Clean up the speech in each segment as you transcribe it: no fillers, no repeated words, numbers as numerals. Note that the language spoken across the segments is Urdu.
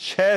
6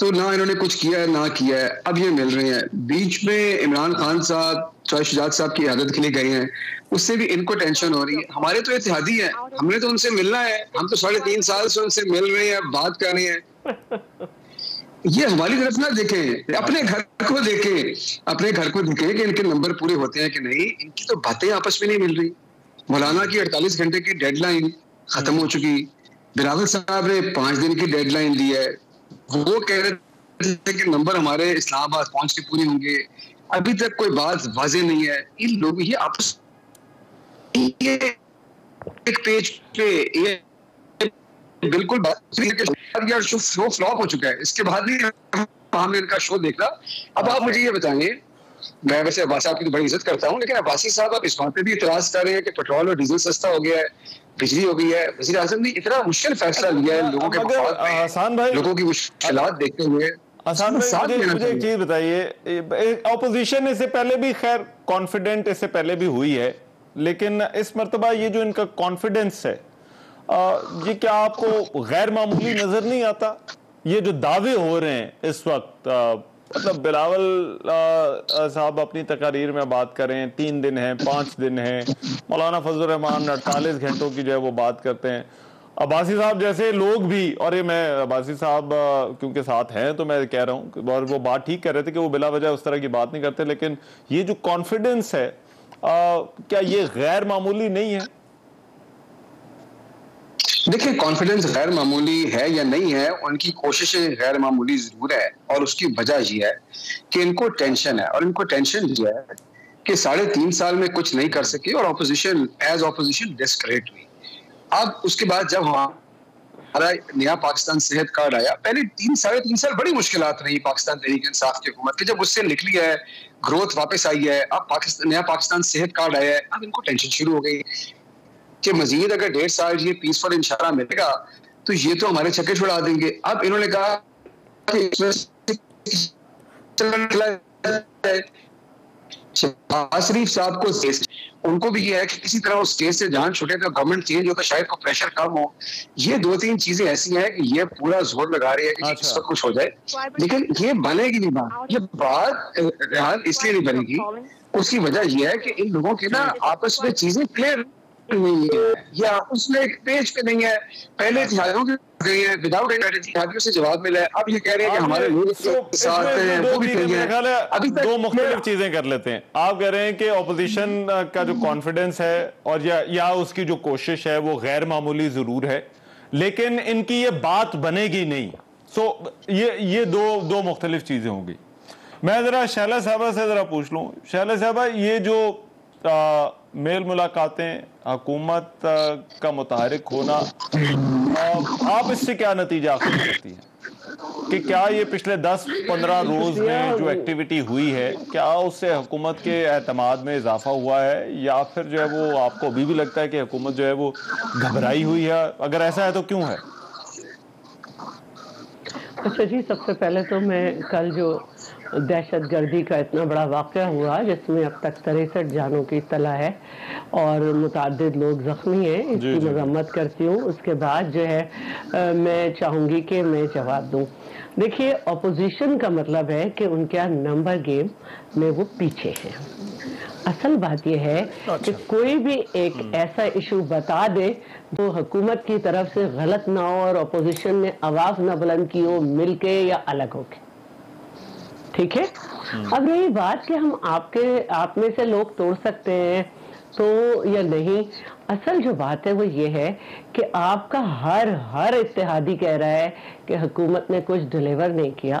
تو نہ انہوں نے کچھ کیا ہے نہ کیا ہے، اب یہ مل رہے ہیں. بیچ میں عمران خان صاحب شجاعت صاحب کی عیادت کے لیے گئے ہیں، اس سے بھی ان کو ٹینشن ہو رہی ہے. ہمارے تو اتحادی ہیں، ہم نے تو ان سے ملنا ہے، ہم تو 3.5 سال سے ان سے مل رہے ہیں، بات کر رہے ہیں. یہ ہماری طرف نہ دیکھیں، اپنے گھر کو دیکھیں، اپنے گھر کو دیکھیں کہ ان کے نمبر پورے ہوتے ہیں کہ نہیں. ان کی تو باتیں آپس میں نہیں مل رہی. مولانا کی 48 گھنٹے کی ڈیڈ لائن ختم ہو چکی، بلاول صاحب نے 5 دن کی ڈیڈ لائن دی ہے. وہ کہہ رہے تھے کہ نمبر ہمارے اسلام آباد پہنچ کے پورے ہوں گے. ابھی تک کوئی بات واضح نہیں ہے. ان لوگ یہ آپس ایک پیج پہ بالکل شو فلاپ ہو چکا ہے. اس کے بعد بھی ہم نے ان کا شو دیکھا. اب آپ مجھے یہ بتائیں، میں ویسے عباس صاحب کی تو بڑی عزت کرتا ہوں، لیکن عباسی صاحب آپ اس بات پہ بھی اعتراض کر رہے ہیں کہ پیٹرول اور ڈیزل سستا ہو گیا ہے، بجلی ہو گئی ہے. وزیر اعظم نے اتنا مشکل فیصلہ لیا ہے لوگوں کے مفاد میں، آسان بھائی لوگوں کی مشکلات دیکھتے ہوئے. آسان بھائی مجھے ایک چیز بتائیے، اپوزیشن اس سے پہلے بھی خیر کانفیڈنٹ اس سے پہلے بھی ہوئی ہے، لیکن اس مرتبہ یہ جو ان کا کانفیڈنس ہے یہ کیا آپ کو غیر معمولی نظر نہیں آتا؟ یہ جو دعوے ہو رہے ہیں اس وقت، مطلب بلاول صاحب اپنی تقاریر میں بات کر رہے ہیں 3 دن ہیں 5 دن ہیں، مولانا فضل الرحمان 48 گھنٹوں کی جو ہے وہ بات کرتے ہیں. عباسی صاحب جیسے لوگ بھی، اور یہ میں عباسی صاحب کیونکہ ساتھ ہیں تو میں کہہ رہا ہوں، اور وہ بات ٹھیک کہہ رہے تھے کہ وہ بلا وجہ اس طرح کی بات نہیں کرتے، لیکن یہ جو کانفیڈنس ہے کیا یہ غیر معمولی نہیں ہے؟ دیکھیں، کانفیڈنس غیر معمولی ہے یا نہیں ہے، ان کی کوششیں غیر معمولی ضرور ہے، اور اس کی وجہ یہ ہے کہ ان کو ٹینشن ہے، اور ان کو ٹینشن یہ ہے کہ 3.5 سال میں کچھ نہیں کر سکے، اور اپوزیشن ایز اپوزیشن ڈسکریٹ ہوئی. اب اس کے بعد جب ہمارا نیا پاکستان صحت کارڈ آیا، پہلے 3.5 سال بڑی مشکلات رہی پاکستان تحریک انصاف کی حکومت کی. جب اس سے نکلی ہے، گروتھ واپس آئی ہے، اب نیا پاکستان صحت کارڈ آیا ہے، اب ان کو ٹینشن شروع ہو گئی کہ مزید اگر 1.5 سال یہ پیسفل انشاءاللہ ملے گا تو یہ تو ہمارے چکے چھڑا دیں گے. اب انہوں نے کہا کہ شہباز شریف صاحب کو ان کو بھی یہ ہے کہ کسی طرح اس کیس سے جان چھوٹے تو گورنمنٹ چینج ہو تو شاید کو پریشر کم ہو. یہ 2-3 چیزیں ایسی ہیں کہ یہ پورا زور لگا رہی ہے کہ اس وقت کچھ ہو جائے، لیکن یہ بنے گی نہیں بات. یہ بات اس لیے نہیں بنے گی، اس کی وجہ یہ ہے کہ ان لوگوں کے نا آپس میں چیزیں کلیئر نہیں ہے، یا اس میں ایک پیج پہ نہیں ہے. پہلے اتحادیوں کے گئی ہیں وداؤٹ اتحادیوں سے جواب ملا ہے، اب یہ کہہ رہے ہیں کہ ہمارے لوگ ساتھ ہیں، وہ بھی کہی ہیں. ابھی تک 2 مختلف چیزیں کر لیتے ہیں. آپ کہہ رہے ہیں کہ اپوزیشن کا جو کانفیڈنس ہے اور یا اس کی جو کوشش ہے وہ غیر معمولی ضرور ہے، لیکن ان کی یہ بات بنے گی نہیں. یہ دو مختلف چیزیں ہوں گی. میں ذرا شہلا صاحبہ سے ذرا پوچھ لوں. شہلا صاحبہ، یہ جو میل ملاقاتیں، حکومت کا متحرک ہونا، آپ اس سے کیا نتیجہ حاصل کرتی ہیں کہ کیا یہ پچھلے 10-15 روز میں جو ایکٹیویٹی ہوئی ہے، کیا اس سے حکومت کے اعتماد میں اضافہ ہوا ہے، یا پھر جو ہے وہ آپ کو ابھی بھی لگتا ہے کہ حکومت جو ہے وہ گھبرائی ہوئی ہے؟ اگر ایسا ہے تو کیوں ہے؟ اچھا جی، سب سے پہلے تو میں کل جو دہشت گردی کا اتنا بڑا واقعہ ہوا جس میں اب تک 63 جانوں کی اطلاع ہے اور متعدد لوگ زخمی ہیں، اس کی مذمت کرتی ہوں. اس کے بعد جو ہے میں چاہوں گی کہ میں جواب دوں. دیکھیے، اپوزیشن کا مطلب ہے کہ ان کا نمبر گیم میں وہ پیچھے ہیں. اصل بات یہ ہے کہ کوئی بھی ایک ایسا ایشو بتا دے جو حکومت کی طرف سے غلط نہ ہو اور اپوزیشن نے آواز نہ بلند کی ہو مل کے یا الگ ہو کے، ٹھیک ہے. اب رہی بات کہ ہم آپ میں سے لوگ توڑ سکتے ہیں تو یا نہیں، اصل جو بات ہے وہ یہ ہے کہ آپ کا ہر اتحادی کہہ رہا ہے کہ حکومت نے کچھ ڈیلیور نہیں کیا،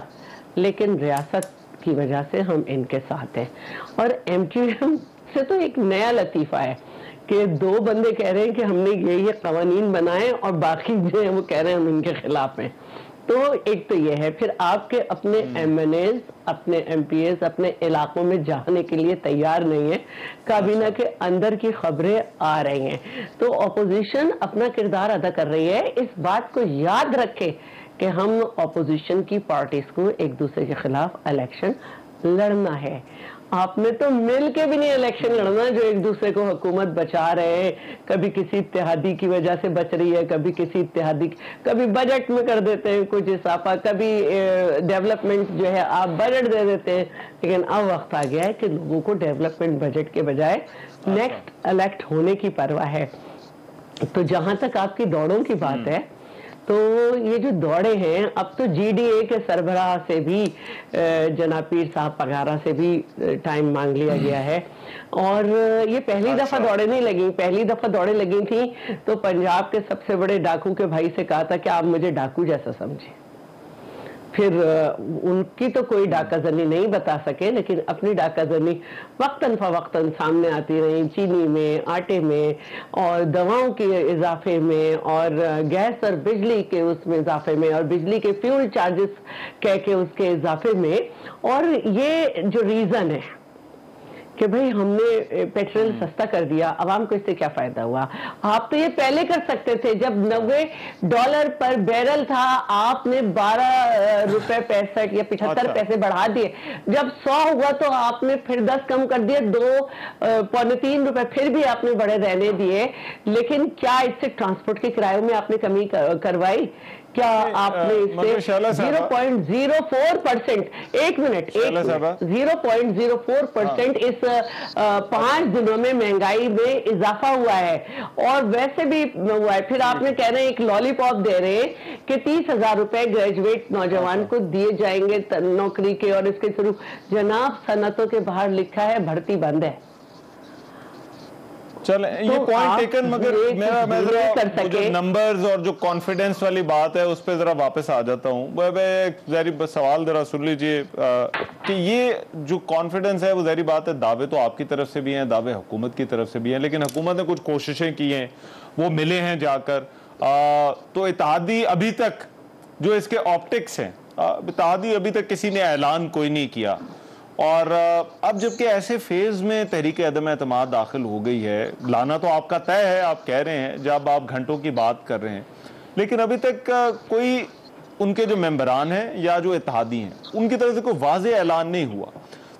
لیکن ریاست کی وجہ سے ہم ان کے ساتھ ہیں. اور ایم کیو ایم سے تو ایک نیا لطیفہ ہے کہ 2 بندے کہہ رہے ہیں کہ ہم نے یہ قوانین بنائے اور باقی جو ہیں وہ کہہ رہے ہیں ہم ان کے خلاف ہیں. تو ایک تو یہ ہے. پھر آپ کے اپنے ایم این ایز، اپنے ایم پی ایز اپنے علاقوں میں جانے کے لیے تیار نہیں ہیں، کابینہ کے اندر کی خبریں آ رہی ہیں. تو اپوزیشن اپنا کردار ادا کر رہی ہے. اس بات کو یاد رکھے کہ ہم اپوزیشن کی پارٹیز کو ایک دوسرے کے خلاف الیکشن لڑنا ہے. آپ نے تو مل کے بھی نہیں الیکشن لڑنا جو ایک دوسرے کو حکومت بچا رہے ہیں. کبھی کسی اتحادی کی وجہ سے بچ رہی ہے, کبھی کسی اتحادی, کبھی بجٹ میں کر دیتے ہیں کچھ اضافہ, کبھی ڈیولپمنٹ جو ہے آپ بجٹ دے دیتے ہیں. لیکن اب وقت آ گیا ہے کہ لوگوں کو ڈیولپمنٹ بجٹ کے بجائے نیکسٹ الیکٹ ہونے کی پرواہ ہے. تو جہاں تک آپ کی دوڑوں کی بات ہے, تو یہ جو دوڑے ہیں, اب تو جی ڈی اے کے سربراہ سے بھی جناب پیر صاحب پگارا سے بھی ٹائم مانگ لیا گیا ہے. اور یہ پہلی دفعہ دوڑے نہیں لگیں. پہلی دفعہ دوڑے لگی تھیں تو پنجاب کے سب سے بڑے ڈاکو کے بھائی سے کہا تھا کہ آپ مجھے ڈاکو جیسا سمجھیں. پھر ان کی تو کوئی ڈاکہ زنی نہیں بتا سکے, لیکن اپنی ڈاکہ زنی وقتاً فوقتاً سامنے آتی رہی, چینی میں, آٹے میں, اور دواؤں کے اضافے میں, اور گیس اور بجلی کے اس میں اضافے میں, اور بجلی کے فیول چارجز کہہ کے اس کے اضافے میں. اور یہ جو ریزن ہے کہ بھئی ہم نے پیٹرول سستا کر دیا, عوام کو اس سے کیا فائدہ ہوا؟ آپ تو یہ پہلے کر سکتے تھے. جب $90 پر بیرل تھا, آپ نے 12 روپے 65 یا 75 پیسے بڑھا دیے. جب 100 ہوا تو آپ نے پھر 10 کم کر دیے, 2.3 روپے پھر بھی آپ نے بڑے رہنے دیے. لیکن کیا اس سے ٹرانسپورٹ کے کرایوں میں آپ نے کمی کروائی؟ کیا آپ نے اس سے 0.04%, ایک منٹ, 0.04% اس 5 دنوں میں مہنگائی میں اضافہ ہوا ہے. اور ویسے بھی ہوا ہے. پھر آپ نے کہہ رہے ہیں ایک لالی پاپ دے رہے ہیں کہ 30,000 روپے گریجویٹ نوجوان کو دیے جائیں گے نوکری کے, اور اس کے تھرو. جناب صنعتوں کے باہر لکھا ہے بھرتی بند ہے. چلیں یہ پوائنٹ ٹیکن, مگر میں ذرا جو نمبرز اور جو کانفیڈنس والی بات ہے اس پہ ذرا واپس آ جاتا ہوں. ظاہری سوال ذرا سن لیجئے کہ یہ جو کانفیڈنس ہے وہ ظاہری بات ہے, دعوے تو آپ کی طرف سے بھی ہیں, دعوے حکومت کی طرف سے بھی ہیں, لیکن حکومت نے کچھ کوششیں کی ہیں, وہ ملے ہیں جا کر. تو اتحادی ابھی تک جو اس کے آپٹکس ہیں, اتحادی ابھی تک کسی نے اعلان کوئی نہیں کیا. اور اب جبکہ ایسے فیز میں تحریک عدم اعتماد داخل ہو گئی ہے, لانا تو آپ کا طے ہے, آپ کہہ رہے ہیں جب آپ گھنٹوں کی بات کر رہے ہیں, لیکن ابھی تک کوئی ان کے جو ممبران ہیں یا جو اتحادی ہیں ان کی طرف سے کوئی واضح اعلان نہیں ہوا.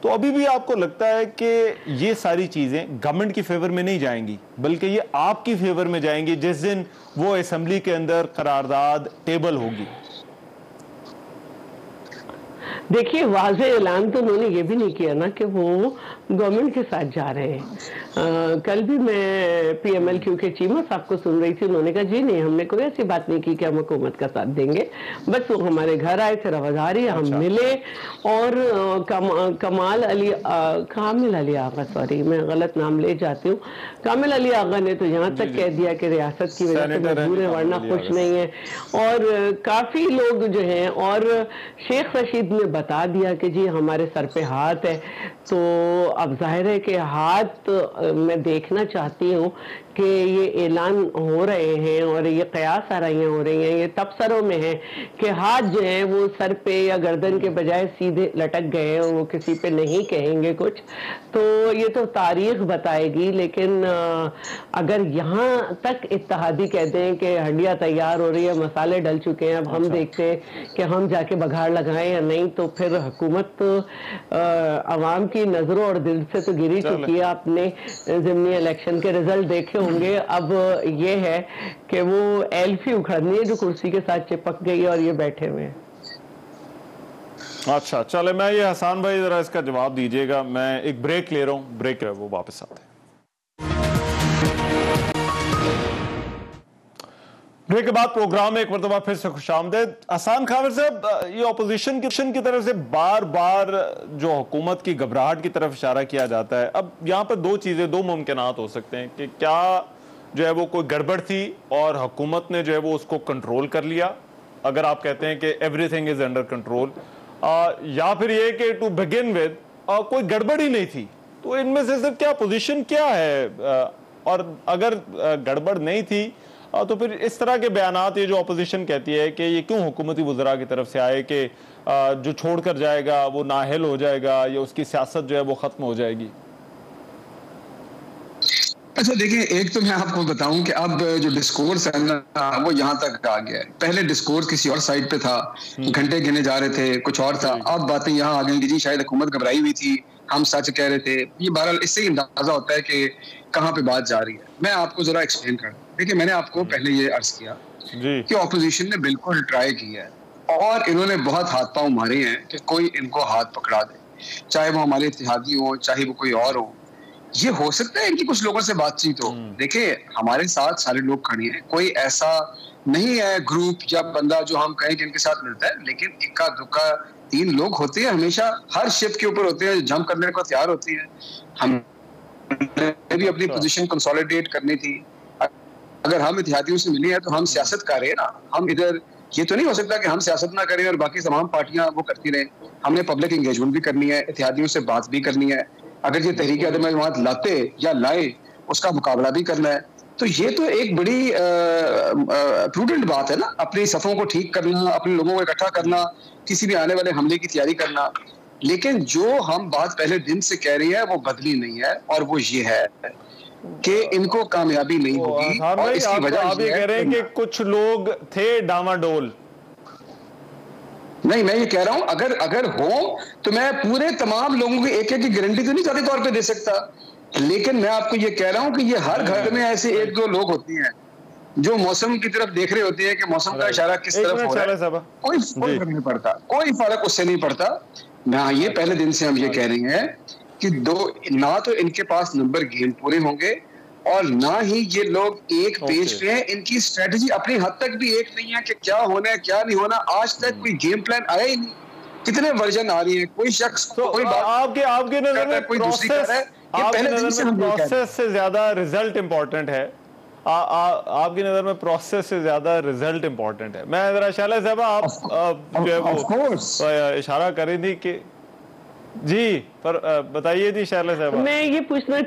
تو ابھی بھی آپ کو لگتا ہے کہ یہ ساری چیزیں گورنمنٹ کی فیور میں نہیں جائیں گی, بلکہ یہ آپ کی فیور میں جائیں گی جس دن وہ اسمبلی کے اندر قرارداد ٹیبل ہوگی؟ دیکھیے واضح اعلان تو انہوں نے یہ بھی نہیں کیا نا کہ وہ گورنمنٹ کے ساتھ جا رہے ہیں. کل بھی میں پی ایم ایل کیو کے چیمہ صاحب کو سن رہی تھی, انہوں نے کہا جی نہیں, ہم نے کوئی ایسی بات نہیں کی کہ ہم حکومت کا ساتھ دیں گے, بس وہ ہمارے گھر آئے تھے رواداری, ہم ملے. اور کامل علی آغا, سوری میں غلط نام لے جاتی ہوں, کامل علی آغا نے تو یہاں تک کہہ دیا کہ ریاست کی وجہ سے مجبور ہے ورنہ خوش نہیں ہے. اور کافی لوگ جو ہیں, اور شیخ رشید نے بتا دیا کہ جی ہمارے سر پہ ہاتھ ہے. تو اب ظاہر ہے کہ ہاتھ میں دیکھنا چاہتی ہوں کہ یہ اعلان ہو رہے ہیں اور یہ قیاس آرائیاں ہو رہی ہیں, یہ تبصروں میں ہے کہ ہاتھ جو ہیں وہ سر پہ یا گردن کے بجائے سیدھے لٹک گئے ہیں, وہ کسی پہ نہیں کہیں گے کچھ. تو یہ تو تاریخ بتائے گی. لیکن اگر یہاں تک اتحادی کہتے ہیں کہ ہڈیاں تیار ہو رہی ہے, مسالے ڈل چکے ہیں, اب ہم دیکھتے ہیں کہ ہم جا کے بگھاڑ لگائیں یا نہیں, تو پھر حکومت تو عوام کی نظروں اور دل سے تو گری چکی ہے. آپ نے ضمنی الیکشن کے رزلٹ دیکھے ہوں گے. اب یہ ہے کہ وہ ایلفی اکھڑنی ہے جو کرسی کے ساتھ چپک گئی اور یہ بیٹھے ہوئے ہیں. اچھا چلے, میں یہ حسان بھائی ذرا اس کا جواب دیجئے گا. میں ایک بریک لے رہا ہوں, بریک ہے وہ واپس آتے ہیں. بریک کے بعد پروگرام میں ایک مرتبہ پھر سے خوش آمدید. حسان خاور صاحب, یہ اپوزیشن کی طرف سے بار بار جو حکومت کی گھبراہٹ کی طرف اشارہ کیا جاتا ہے. اب یہاں پر دو چیزیں, دو ممکنات ہو سکتے ہیں کہ کیا جو ہے وہ کوئی گڑبڑ تھی اور حکومت نے جو ہے وہ اس کو کنٹرول کر لیا, اگر آپ کہتے ہیں کہ every thing is under control, یا پھر یہ کہ ٹو بگن ود کوئی گڑبڑ ہی نہیں تھی. تو ان میں سے صرف کیا پوزیشن کیا ہے, اور اگر گڑبڑ نہیں تھی تو پھر اس طرح کے بیانات یہ جو اپوزیشن کہتی ہے کہ یہ کیوں حکومتی وزراء کی طرف سے آئے کہ جو چھوڑ کر جائے گا وہ نااہل ہو جائے گا یا اس کی سیاست جو ہے وہ ختم ہو جائے گی؟ اچھا دیکھیں, ایک تو میں آپ کو بتاؤں کہ اب جو ڈسکورس ہے نا وہ یہاں تک آ گیا ہے. پہلے ڈسکورس کسی اور سائٹ پہ تھا, گھنٹے گنے جا رہے تھے, کچھ اور تھا. اب باتیں یہاں آ گئی کہ جی شاید حکومت گھبرائی ہوئی تھی, ہم سچ کہہ رہے تھے. یہ بہرحال اس سے اندازہ ہوتا ہے کہ کہاں پہ بات جا رہی ہے. میں آپ کو ذرا ایکسپلین کر دوں. دیکھیے میں نے آپ کو پہلے یہ عرض کیا کہ اپوزیشن نے بالکل ٹرائی کیا ہے اور انہوں نے بہت ہاتھ پاؤں مارے ہیں کہ کوئی ان کو ہاتھ پکڑا دے, چاہے وہ ہمارے اتحادی ہوں چاہے وہ کوئی اور ہو. یہ ہو سکتا ہے ان کی کچھ لوگوں سے بات چیت ہو. دیکھیں ہمارے ساتھ سارے لوگ کھڑے ہیں, کوئی ایسا نہیں ہے گروپ یا بندہ جو ہم کہیں کہ ان کے ساتھ ملتا ہے, لیکن اکا دکا 3 لوگ ہوتے ہیں ہمیشہ ہر شپ کے اوپر ہوتے ہیں, جمپ کرنے کو تیار ہوتی ہے. ہم نے بھی اپنی پوزیشن کنسولیڈیٹ کرنی تھی. اگر ہم اتحادیوں سے ملے ہیں تو ہم سیاست کر رہے ہیں نا. ہم ادھر یہ تو نہیں ہو سکتا کہ ہم سیاست نہ کریں اور باقی تمام پارٹیاں وہ کرتی رہیں. ہم نے پبلک انگیجمنٹ بھی کرنی ہے, اتحادیوں سے بات بھی کرنی ہے. اگر یہ تحریک عدم اعتماد لاتے یا لائے اس کا مقابلہ بھی کرنا ہے. تو یہ تو ایک بڑی پروڈنٹ بات ہے نا, اپنی صفوں کو ٹھیک کرنا, اپنے لوگوں کو اکٹھا کرنا, کسی بھی آنے والے حملے کی تیاری کرنا. لیکن جو ہم بات پہلے دن سے کہہ رہی ہیں وہ بدلی نہیں ہے, اور وہ یہ ہے کہ ان کو کامیابی نہیں ہوگی. اور اس کی وجہ آپ یہ کہہ رہے ہیں کہ کچھ لوگ تھے ڈاواڈول. نہیں, میں یہ کہہ رہا ہوں اگر ہو تو میں پورے تمام لوگوں کی ایک ایک کی گارنٹی تو نہیں ذاتی طور پہ دے سکتا, لیکن میں آپ کو یہ کہہ رہا ہوں کہ یہ ہر گھر میں ایسے 1-2 لوگ ہوتے ہیں جو موسم کی طرف دیکھ رہے ہوتے ہیں کہ موسم کا اشارہ کس طرف ہو رہا ہے. کوئی فرق نہیں پڑتا, کوئی فرق اس سے نہیں پڑتا. نہ یہ پہلے دن سے ہم یہ کہہ رہے ہیں کہ نہ تو ان کے پاس نمبر گیم پورے ہوں گے اور نہ ہی یہ لوگ ایک پیج پہ ہیں. ان کی اسٹریٹجی اپنی حد تک بھی ایک نہیں ہے کہ کیا ہونا ہے کیا نہیں ہونا. آج تک کوئی گیم پلان آیا ہی نہیں. کتنے ورژن آ رہی ہیں, کوئی شخص کوئی آپ کی نظر میں کوئی دوسری کر رہا ہے. پروسیس سے زیادہ ریزلٹ امپورٹنٹ ہے. آپ کی نظر میں پروسیس سے زیادہ ریزلٹ امپورٹنٹ ہے. میں ذرا شعلہ صاحبہ آپ جو ہے وہ اشارہ کر رہی تھی کہ جی پر بتائیے جی شعلہ صاحبہ. میں یہ پوچھنا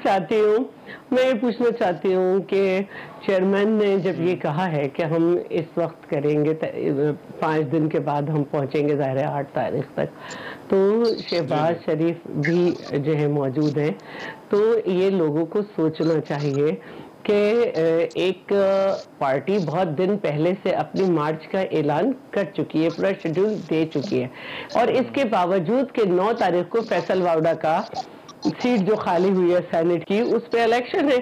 چاہتی ہوں کہ چیئرمین نے جب یہ کہا ہے کہ ہم اس وقت کریں گے 5 دن کے بعد ہم پہنچیں گے ظاہر ہے 8 تاریخ تک, تو شہباز شریف بھی جو ہے موجود ہیں, تو یہ لوگوں کو سوچنا چاہیے کہ ایک پارٹی بہت دن پہلے سے اپنی مارچ کا اعلان کر چکی ہے, پورا شیڈول دے چکی ہے, اور اس کے باوجود کہ 9 تاریخ کو فیصل واوڈا کا سیٹ جو خالی ہوئی ہے سینٹ کی اس پہ الیکشن ہے.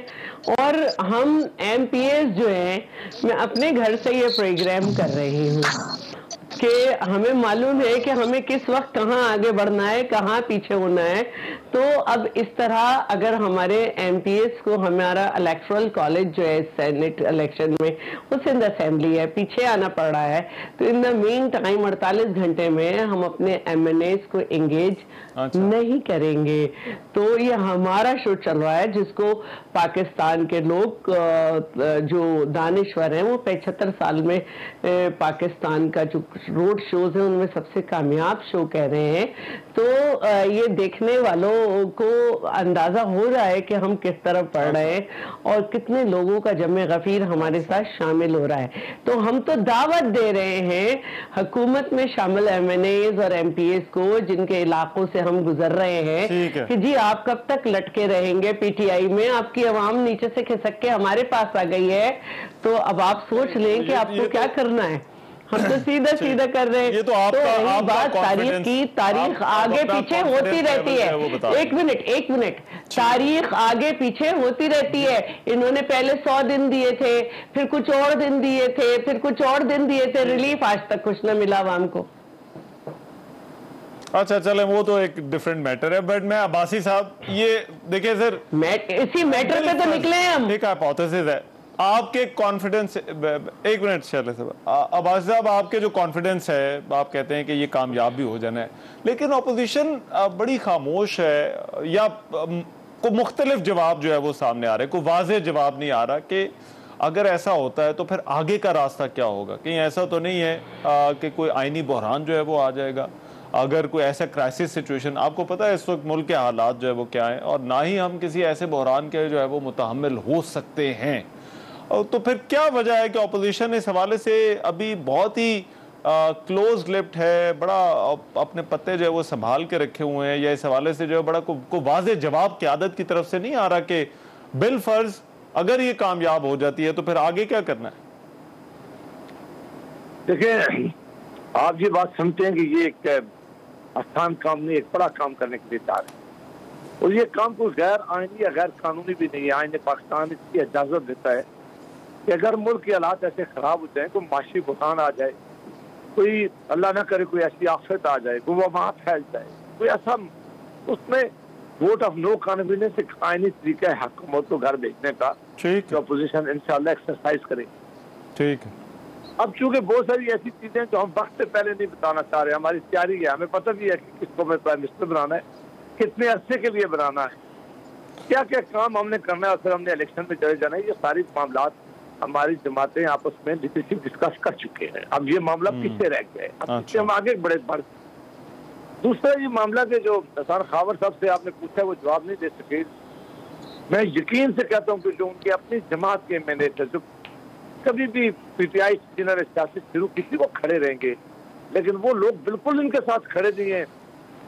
اور ہم ایم پی ایس جو ہیں, میں اپنے گھر سے یہ پروگرام کر رہی ہوں کہ ہمیں معلوم ہے کہ ہمیں کس وقت کہاں آگے بڑھنا ہے, کہاں پیچھے ہونا ہے. تو اب اس طرح اگر ہمارے ایم پی ایس کو ہمارا الیکٹرل کالج جو ہے سینٹ الیکشن میں وہ سندھ اسمبلی ہے, پیچھے آنا پڑ رہا ہے, تو ان دا مین ٹائم 48 گھنٹے میں ہم اپنے ایم این ایز کو انگیج نہیں کریں گے. تو یہ ہمارا شو چل رہا ہے جس کو پاکستان کے لوگ جو دانشور ہیں وہ 75 سال میں پاکستان کا جو روڈ شوز ہیں ان میں سب سے کامیاب شو کہہ رہے ہیں. تو یہ دیکھنے والوں کو اندازہ ہو رہا ہے کہ ہم کس طرف پڑھ رہے ہیں اور کتنے لوگوں کا جمع غفیر ہمارے ساتھ شامل ہو رہا ہے. تو ہم تو دعوت دے رہے ہیں حکومت میں شامل ایم این ایز اور ایم پی ایس کو جن کے علاقوں سے ہم گزر رہے ہیں کہ جی آپ کب تک لٹکے رہیں گے پی ٹی آئی میں, آپ کی عوام نیچے سے کھسک کے ہمارے پاس آ گئی ہے, تو اب آپ سوچ لیں کہ آپ کو کیا کرنا ہے. ہم تو سیدھا کر رہے ہیں. تو رہی بات تاریخ کی, تاریخ آگے پیچھے ہوتی رہتی ہے. ایک منٹ, تاریخ آگے پیچھے ہوتی رہتی ہے. انہوں نے پہلے 100 دن دیے تھے, پھر کچھ اور دن دیے تھے, پھر کچھ اور دن دیے تھے, ریلیف آج تک کچھ نہ ملا عوام کو. اچھا چلیں وہ تو ایک ڈیفرنٹ میٹر ہے, بٹ میں عباسی صاحب یہ دیکھیں سر اسی میٹر پہ تو نکلے ہیں ہم. ایک ہائپوتھیسس ہے آپ کے کانفیڈنس, ایک منٹ شعلہ صاحب, عباسی صاحب آپ کے جو کانفیڈنس ہے آپ کہتے ہیں کہ یہ کامیاب بھی ہو جانا ہے, لیکن اپوزیشن بڑی خاموش ہے یا کوئی مختلف جواب جو ہے وہ سامنے آ رہا ہے, کوئی واضح جواب نہیں آ رہا کہ اگر ایسا ہوتا ہے تو پھر آگے کا راستہ کیا ہوگا. کہیں ایسا تو نہیں ہے کہ کوئی آئینی بحران جو ہے وہ آ جائے گا, اگر کوئی ایسا کرائسس سچویشن, آپ کو پتہ ہے اس وقت ملک کے حالات جو ہے وہ کیا ہیں, اور نہ ہی ہم کسی ایسے بحران کے جو ہے وہ متحمل ہو سکتے ہیں. تو پھر کیا وجہ ہے کہ اپوزیشن اس حوالے سے ابھی بہت ہی کلوز لپڈ ہے, بڑا اپنے پتے جو ہے وہ سنبھال کے رکھے ہوئے ہیں, یا اس حوالے سے جو ہے بڑا کوئی واضح جواب قیادت کی طرف سے نہیں آ رہا کہ بالفرض اگر یہ کامیاب ہو جاتی ہے تو پھر آگے کیا کرنا ہے؟ دیکھیں آپ یہ بات سمجھتے ہیں کہ یہ ایک آسان کام نہیں, ایک بڑا کام کرنے کے لیے تیار ہے. اور یہ کام کوئی غیر آئینی یا غیر قانونی بھی نہیں ہے. آئین پاکستان اس کی اجازت دیتا ہے کہ اگر ملک کے حالات ایسے خراب ہو جائیں, کوئی معاشی بحران آ جائے, کوئی اللہ نہ کرے کوئی ایسی آفت آ جائے, کوئی وبا پھیل جائے, کوئی ایسا, اس میں ووٹ آف نو کانفیڈنس ایک آئینی طریقہ ہے حکومت کو گھر بھیجنے کا, جو اپوزیشن انشاءاللہ ایکسرسائز کرے. ٹھیک ہے. اب چونکہ بہت ساری ایسی چیزیں جو ہم وقت سے پہلے نہیں بتانا چاہ رہے, ہماری تیاری ہے, ہمیں پتہ بھی ہے کہ کس کو ہمیں پرائم منسٹر بنانا ہے, کتنے عرصے کے لیے بنانا ہے, کیا کیا کام ہم نے کرنا ہے, اور پھر ہم نے الیکشن میں چلے جانا ہے. یہ ساری معاملات ہماری جماعتیں آپس میں ڈسکس کر چکے ہیں. اب یہ معاملہ پیچھے رہ گیا ہے, اب اس سے ہم آگے بڑھ. دوسرا یہ معاملہ کہ جو احسان خاور صاحب سے آپ نے پوچھا وہ جواب نہیں دے سکے. میں یقین سے کہتا ہوں کہ جو ان کی اپنی جماعت کے ایم این اے تھے, جو کبھی بھی پی ٹی آئی جنہوں نے سیاست شروع کی تھی, وہ کھڑے رہیں گے, لیکن وہ لوگ بالکل ان کے ساتھ کھڑے نہیں ہیں.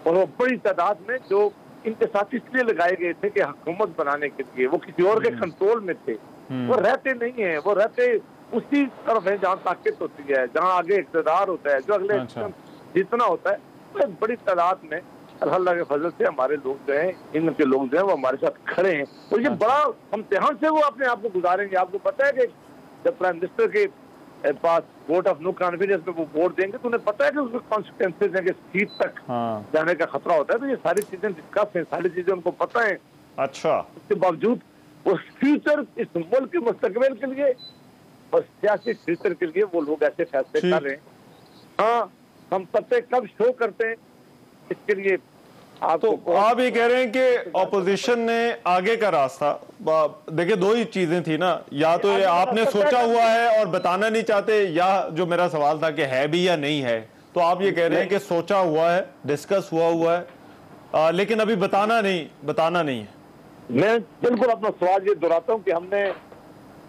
اور وہ بڑی تعداد میں جو ان کے ساتھ اس لیے لگائے گئے تھے کہ حکومت بنانے کے لیے, وہ کسی اور کے کنٹرول میں تھے, وہ رہتے نہیں ہیں. وہ رہتے اسی طرف ہیں جہاں طاقت ہوتی ہے, جہاں آگے اقتدار ہوتا ہے, جو اگلے جتنا ہوتا ہے. بڑی تعداد میں اللہ کے فضل سے ہمارے لوگ جو ہیں, ان کے لوگ جو ہیں وہ ہمارے ساتھ کھڑے ہیں. اور یہ بڑا امتحان سے وہ اپنے آپ کو گزاریں گے. آپ کو پتہ ہے کہ جب پرائم منسٹر کے پاس ووٹ آف نو کانفیڈنس میں وہ ووٹ دیں گے تو انہیں پتہ ہے کہ اس میں کانسیکوینسز ہیں, کہ سیٹ تک جانے کا خطرہ ہوتا ہے. تو یہ ساری چیزیں ڈسکس ہیں, ساری چیزیں ان کو پتہ ہیں. اچھا, اس کے باوجود وہ فیوچر, اس ملک کے مستقبل کے لیے اور سیاسی فیوچر کے لیے وہ لوگ ایسے فیصلے کر رہے ہیں. ہاں, ہم پتہ کب شو کرتے ہیں اس کے لیے. تو آپ یہ کہہ رہے ہیں کہ اپوزیشن نے آگے کا راستہ, دیکھیں دو ہی چیزیں تھی نا, یا تو یہ آپ نے سوچا ہوا ہے اور بتانا نہیں چاہتے, یا جو میرا سوال تھا کہ ہے بھی یا نہیں ہے, تو آپ یہ کہہ رہے ہیں کہ سوچا ہوا ہے, ڈسکس ہوا ہے, لیکن ابھی بتانا نہیں ہے. میں بالکل اپنا سوال یہ دہراتا ہوں کہ ہم نے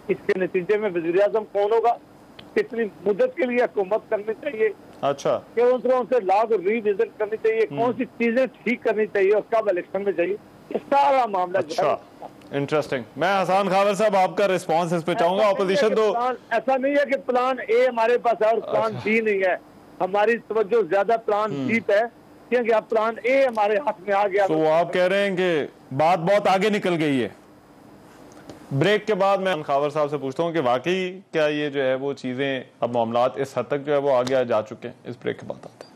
اس کے نتیجے میں وزیر اعظم کون ہوگا, کتنی مدت کے لیے حکومت کرنی چاہیے, اچھا کون سے لا کو ری وزٹ کرنی چاہیے, کون سی چیزیں ٹھیک کرنی چاہیے, اور کب الیکشن میں چاہیے, یہ سارا معاملہ. اچھا, انٹرسٹنگ. میں حسان خاور صاحب آپ کا ریسپانس اس پہ چاہوں گا. اپوزیشن تو ایسا نہیں ہے کہ پلان اے ہمارے پاس ہے اور پلان بی نہیں ہے. ہماری توجہ زیادہ پلان سی پہ ہے, کیونکہ اب پلان اے ہمارے ہاتھ میں آ گیا. تو آپ کہہ رہے ہیں کہ بات بہت آگے نکل گئی ہے. بریک کے بعد میں خاور صاحب سے پوچھتا ہوں کہ واقعی کیا یہ جو ہے وہ چیزیں, اب معاملات اس حد تک جو ہے وہ آگے جا چکے ہیں. اس بریک کے بعد آتے ہیں.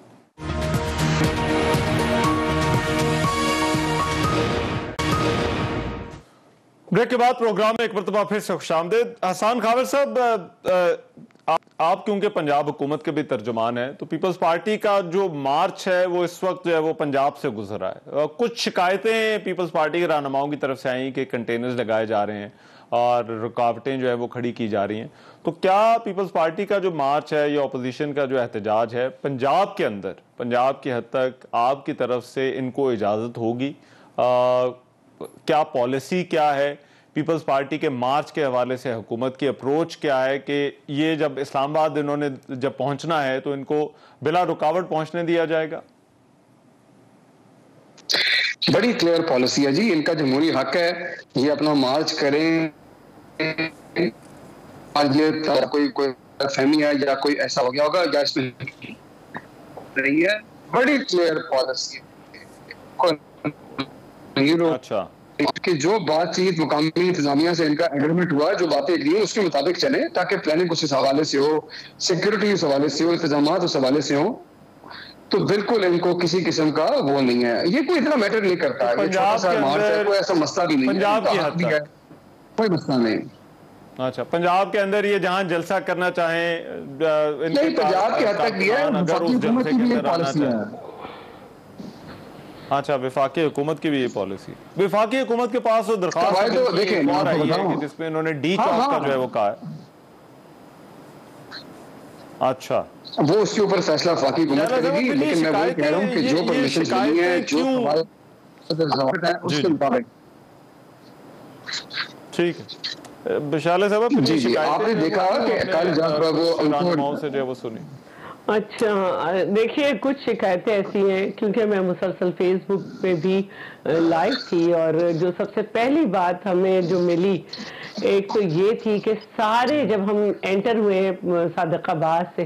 بریک کے بعد پروگرام میں ایک مرتبہ پھر سے خوش آمدید. حسان خاور صاحب, آپ کیونکہ پنجاب حکومت کے بھی ترجمان ہیں, تو پیپلز پارٹی کا جو مارچ ہے وہ اس وقت جو ہے وہ پنجاب سے گزرا ہے. کچھ شکایتیں پیپلز پارٹی کے رہنماؤں کی طرف سے آئیں کہ کنٹینرز لگائے جا رہے ہیں اور رکاوٹیں جو ہے وہ کھڑی کی جا رہی ہیں. تو کیا پیپلز پارٹی کا جو مارچ ہے یا اپوزیشن کا جو احتجاج ہے پنجاب کے اندر, پنجاب کی حد تک آپ کی طرف سے ان کو اجازت ہوگی؟ کیا پالیسی کیا ہے پیپلز پارٹی کے مارچ کے حوالے سے, حکومت کی اپروچ کیا ہے کہ یہ جب اسلام آباد انہوں نے جب پہنچنا ہے تو ان کو بلا رکاوٹ پہنچنے دیا جائے گا؟ بڑی کلیئر پالیسی ہے جی, ان کا جمہوری حق ہے, یہ اپنا مارچ کریں. یہ کوئی فہمی ہے یا کوئی ایسا ہو گیا ہوگا یا اس میں نہیں ہے, بڑی کلیئر پالیسی ہے. اچھا, کہ جو بات چیت مقامی انتظامیہ سے ان کا ایگریمنٹ ہوا, جو باتیں اگری اس کے مطابق چلیں, تاکہ پلاننگ اس حوالے سے ہو, سیکورٹی اس حوالے سے ہو, انتظامات اس حوالے سے ہوں. تو بالکل ان کو کسی قسم کا وہ نہیں ہے, یہ کوئی اتنا میٹر نہیں کرتا. یہ چھوٹا سا مارچ ہے, کوئی ایسا مسئلہ بھی نہیں ہے, پنجاب کی حد تک کوئی مسئلہ نہیں. اچھا, پنجاب کے اندر یہ جہاں جلسہ کرنا چاہیں نہیں, پنجاب کی حد تک بھی ہے, وفاقی حکومت کی بھی یہ پالیسی ہے. اچھا, وفاقی حکومت کی بھی یہ پالیسی. وفاقی حکومت کے پاس وہ درخواست جس میں انہوں نے ڈی چوک کا جو ہے وہ کہا ہے. اچھا, وہ اس کے اوپر فیصلہ وفاقی حکومت کرے گی, لیکن میں وہی کہہ رہا ہوں کہ جو پرمیشنز ملی ہیں, جو ہمارے ضوابط ہیں اس کے مطابق. ٹھیک ہے, بشالہ صاحب جی آپ نے دیکھا کہ کل جب وہ سے جو ہے وہ سنی. اچھا, دیکھیے کچھ شکایتیں ایسی ہیں, کیونکہ میں مسلسل فیس بک پہ بھی لائیو تھی, اور جو سب سے پہلی بات ہمیں جو ملی ایک تو یہ تھی کہ سارے جب ہم انٹر ہوئے صادق آباد سے,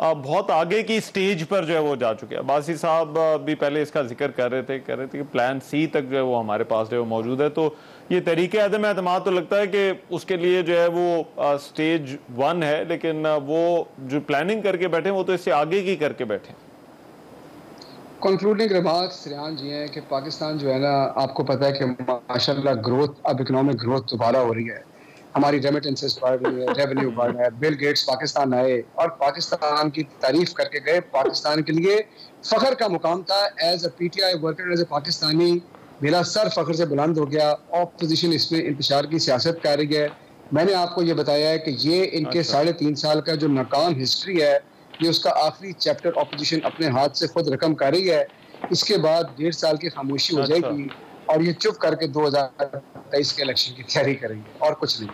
بہت آگے کی سٹیج پر جو ہے وہ جا چکے ہیں. عباسی صاحب بھی پہلے اس کا ذکر کر رہے تھے کہ پلان سی تک جو ہے وہ ہمارے پاس جو ہے وہ موجود ہے. تو یہ طریقہ عدم اعتماد تو لگتا ہے کہ اس کے لیے جو ہے وہ سٹیج 1 ہے, لیکن وہ جو پلاننگ کر کے بیٹھے وہ تو اس سے آگے کی کر کے بیٹھے. کنکلوڈنگ ریمارکس سریان جی ہیں کہ پاکستان جو ہے نا, آپ کو پتہ ہے کہ ماشاءاللہ گروتھ, اب اکنامک گروتھ دوبارہ ہو رہی ہے, ہماری ریمیٹنسز بڑھ رہی ہے, ریونیو بڑھ رہا ہے. بل گیٹس پاکستان آئے اور پاکستان کی تعریف کر کے گئے. پاکستان کے لیے فخر کا مقام تھا. As a P T I worker, as a Pakistani, میرا سر فخر سے بلند ہو گیا. اپوزیشن اس میں انتشار کی سیاست کر رہی ہے. میں نے آپ کو یہ بتایا ہے کہ یہ ان کے 3.5 سال کا جو ناکام ہسٹری ہے, یہ اس کا آخری چیپٹر اپوزیشن اپنے ہاتھ سے خود رقم کر رہی ہے. اس کے بعد 1.5 سال کی خاموشی ہو جائے گی اور یہ چپ کر کے 2023 کے الیکشن کی تیاری کریں گے, اور کچھ نہیں.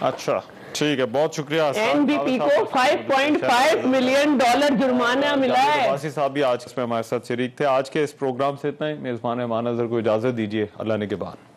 اچھا ٹھیک ہے, بہت شکریہ. این بی پی کو $5.5 ملین جرمانہ ملا ہے. عباسی صاحب بھی آج اس میں ہمارے ساتھ شریک تھے. آج کے اس پروگرام سے اتنا ہی. میزبان ایمان اظہر کو اجازت دیجیے. اللہ نگہبان.